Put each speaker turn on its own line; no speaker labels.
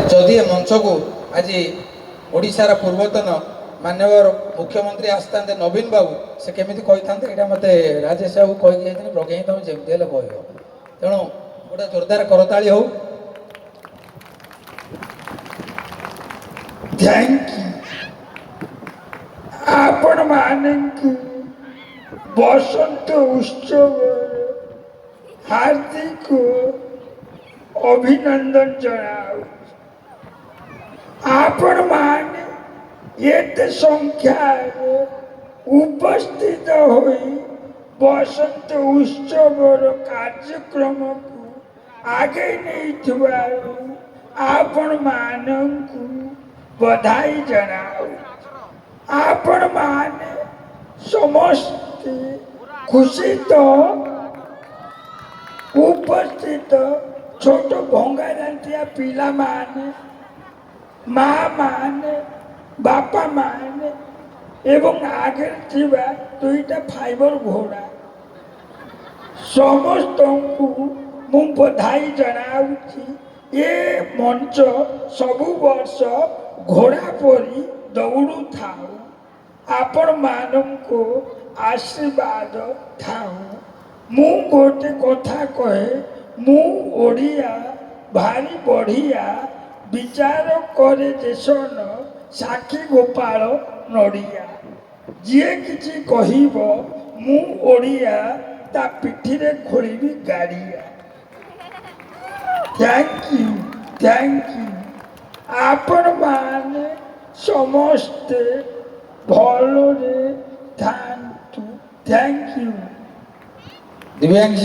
जदि ए मंच को आज ओडिशार पूर्वतन माननीय मुख्यमंत्री आसता नवीन बाबू से केमी कही था मत राजेश बाबू कही लगे तुम जमी कह तेणु गोटे जोरदार करताली हो।
थैंक यू आपण मानक बसंत उत्सव हार्दिक अभिनंदन जनाऊ। आपण माने एते संख्या उपस्थित होई बसंत उत्सव कार्यक्रम को आगे नहीं आपण मानकु बधाई जनाऊ। आपण माने समस्त खुशी तो उपस्थित छोट भंगा जातिया पिला माने माँ माने बापा माने एवं आगे थिबा दुईटा फाइबर घोड़ा समस्त को मु बधाई जनाऊची। ये मंच सबु वर्ष घोड़ा परी दौड़ू थाऊ आपण माननको आशीर्वाद थाऊ। मु गोटे कथा कहे मु ओडिया भारी बढ़िया विचार करे देशन साक्षी गोपाल नड़िया जी किसी कहब मु ओडिया ता पिठीरे खोलिबी गाड़िया। थैंक यू आपण माने समस्ते भलरे थांतु। Thank you.
दिव्यांग